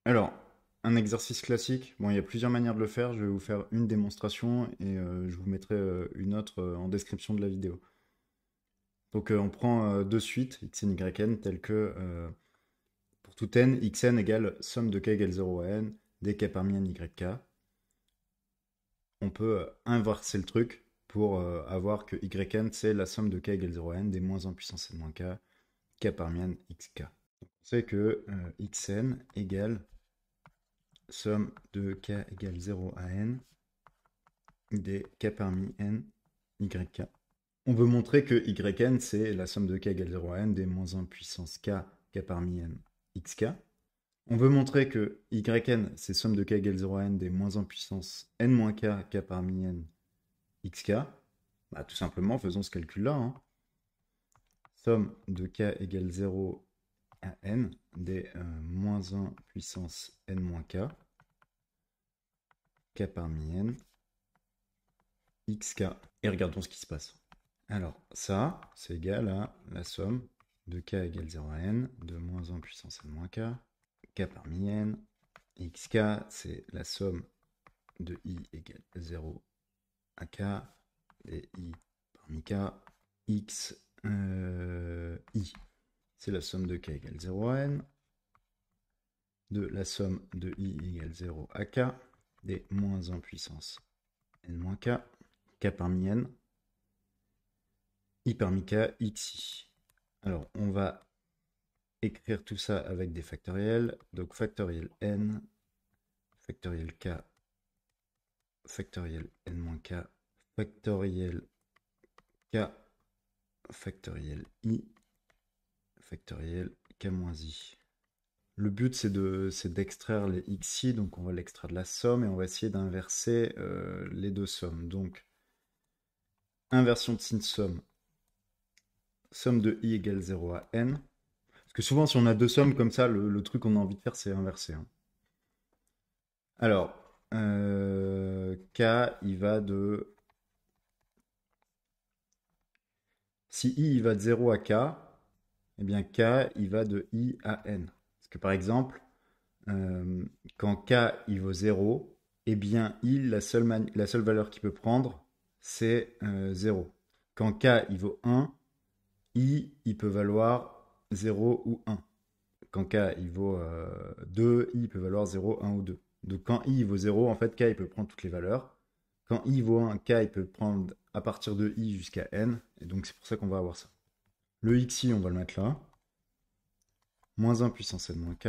Alors, un exercice classique, bon, il y a plusieurs manières de le faire. Je vais vous faire une démonstration et je vous mettrai une autre en description de la vidéo. Donc, on prend deux suites, xn, yn, telles que pour tout n, xn égale somme de k égale 0 à n, dk parmi n, yk. On peut inverser le truc pour avoir que yn, c'est la somme de k égale 0 à n, des moins 1 puissance n moins k, k parmi n, xk. Donc, on sait que xn égale somme de k égale 0 à n, des k parmi n, yk. On veut montrer que yn, c'est la somme de k égale 0 à n des moins 1 puissance k, k parmi n, xk. On veut montrer que yn, c'est somme de k égale 0 à n des moins 1 puissance n moins k, k parmi n, xk. Bah, tout simplement, faisons ce calcul-là. Hein. Somme de k égale 0 à n des moins 1 puissance n moins k, k parmi n, xk. Et regardons ce qui se passe. Alors, ça, c'est égal à la somme de k égale 0 à n, de moins 1 puissance n moins k, k parmi n, xk, c'est la somme de i égale 0 à k, et i parmi k, x, i, c'est la somme de k égale 0 à n, de la somme de i égale 0 à k, des moins 1 puissance n moins k, k parmi n, i parmi k, xi. Alors, on va écrire tout ça avec des factoriels. Donc, factoriel n, factoriel k, factoriel n-k, factoriel k, factoriel i, factoriel k-i. Le but, c'est d'extraire les xi, donc on va l'extraire de la somme et on va essayer d'inverser les deux sommes. Donc, inversion de signe somme. Somme de i égale 0 à n. Parce que souvent, si on a deux sommes comme ça, le truc qu'on a envie de faire, c'est inverser. Hein. Alors, k, il va de... Si i, il va de 0 à k, eh bien k, il va de i à n. Parce que par exemple, quand k, il vaut 0, eh bien i, la seule valeur qu'il peut prendre, c'est 0. Quand k, il vaut 1, i, il peut valoir 0 ou 1. Quand k, il vaut 2, i peut valoir 0, 1 ou 2. Donc quand i vaut 0, en fait, k, il peut prendre toutes les valeurs. Quand i vaut 1, k, il peut prendre à partir de i jusqu'à n. Et donc, c'est pour ça qu'on va avoir ça. Le xi, on va le mettre là. Moins 1 puissance n moins k.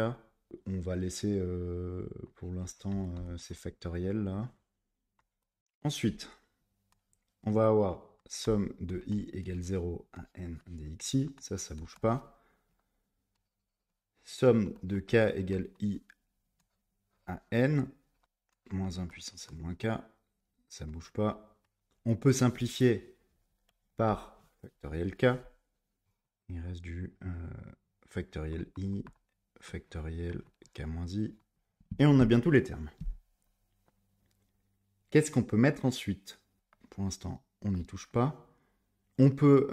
On va laisser pour l'instant ces factoriels là. Ensuite, on va avoir somme de i égale 0 à n des xi. Ça bouge pas. Somme de k égale i à n, moins 1 puissance n moins k, ça bouge pas. On peut simplifier par factoriel k. Il reste du factoriel i, factoriel k-i. Et on a bien tous les termes. Qu'est-ce qu'on peut mettre ensuite? Pour l'instant, on n'y touche pas. On peut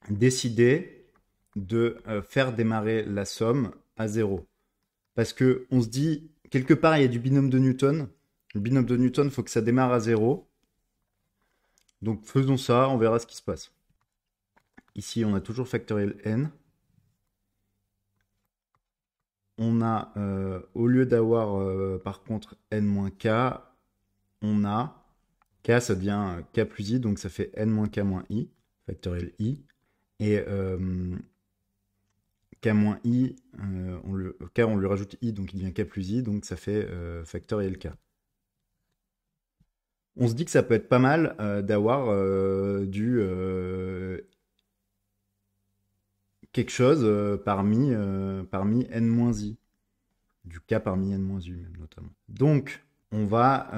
décider de faire démarrer la somme à 0. Parce que on se dit, quelque part, il y a du binôme de Newton. Le binôme de Newton, il faut que ça démarre à 0. Donc faisons ça, on verra ce qui se passe. Ici, on a toujours factoriel n. On a, au lieu d'avoir par contre n-k, on a k, ça devient k plus i, donc ça fait n-k moins i, factoriel i. Et k-i, on lui rajoute i, donc il devient k plus i, donc ça fait factoriel k. On se dit que ça peut être pas mal d'avoir du quelque chose parmi n-i. Du k parmi n-i même notamment. Donc, on va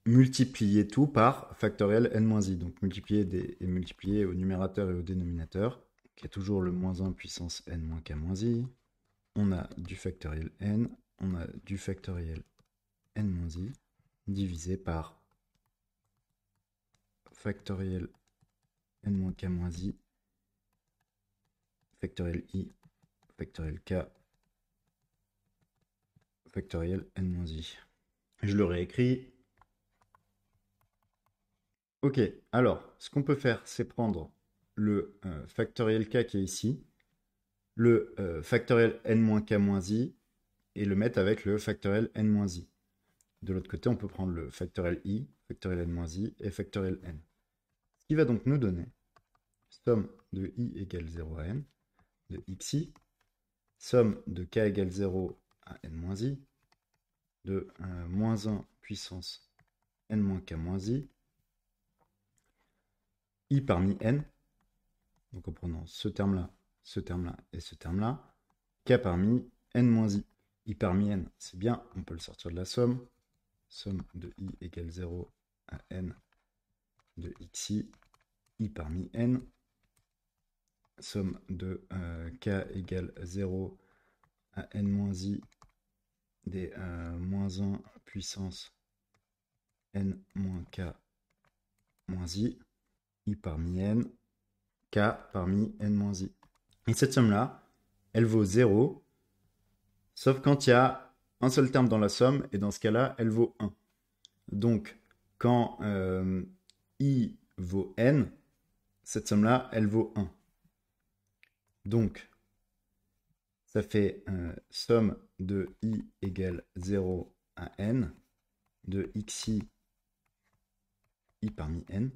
multiplier tout par factoriel n-i. Donc, multiplier au numérateur et au dénominateur. Il y a toujours le moins 1 puissance n moins k moins i. On a du factoriel n, on a du factoriel n-i divisé par factoriel n moins k moins i, factoriel i, factoriel k factoriel n-i. Je le réécris. Ok, alors, ce qu'on peut faire, c'est prendre le factoriel k qui est ici, le factoriel n-k-i, et le mettre avec le factoriel n-i. De l'autre côté, on peut prendre le factoriel i, factoriel n-i et factoriel n. Ce qui va donc nous donner somme de i égale 0 à n, de xi, somme de k égale 0 à n-i, de moins 1 puissance n-k-i, i parmi n, donc en prenant ce terme-là et ce terme-là, k parmi n-i. I parmi n, c'est bien, on peut le sortir de la somme. Somme de i égale 0 à n de xi, i parmi n. Somme de k égale 0 à n-i des moins 1 puissance n-k-i, i parmi n, k parmi n-i. Et cette somme-là, elle vaut 0, sauf quand il y a un seul terme dans la somme, et dans ce cas-là, elle vaut 1. Donc, quand i vaut n, cette somme-là, elle vaut 1. Donc, ça fait somme de i égale 0 à n, de xi, i parmi n.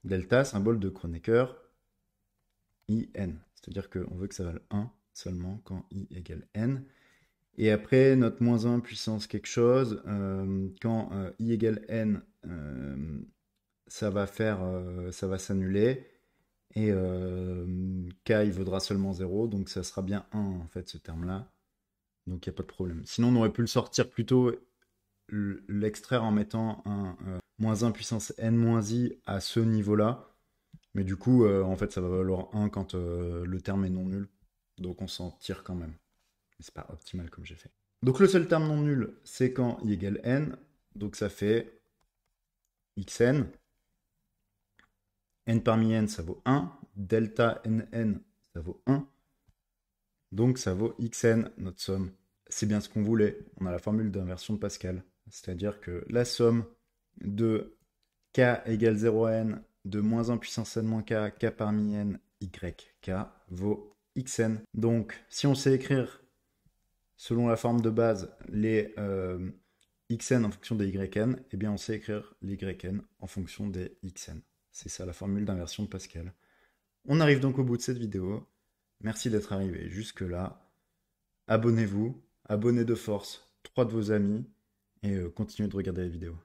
Delta, symbole de Kronecker, i n. C'est-à-dire qu'on veut que ça vale 1 seulement quand i égale n. Et après, notre moins 1 puissance quelque chose, quand i égale n, ça va s'annuler. Et k, il vaudra seulement 0, donc ça sera bien 1, en fait, ce terme-là. Donc, il n'y a pas de problème. Sinon, on aurait pu le sortir plutôt, l'extraire en mettant un moins 1 puissance n-i à ce niveau-là. Mais du coup, en fait, ça va valoir 1 quand le terme est non nul. Donc, on s'en tire quand même. Mais c'est pas optimal comme j'ai fait. Donc, le seul terme non nul, c'est quand i égale n. Donc, ça fait xn. N parmi n, ça vaut 1. Delta nn, ça vaut 1. Donc, ça vaut xn, notre somme. C'est bien ce qu'on voulait. On a la formule d'inversion de Pascal. C'est-à-dire que la somme de k égale 0 à n, de moins 1 puissance n moins k, k parmi n, yk, vaut xn. Donc, si on sait écrire, selon la forme de base, les xn en fonction des yn, eh bien, on sait écrire les yn en fonction des xn. C'est ça la formule d'inversion de Pascal. On arrive donc au bout de cette vidéo. Merci d'être arrivé jusque-là. Abonnez-vous, abonnez de force 3 de vos amis et continuez de regarder la vidéo.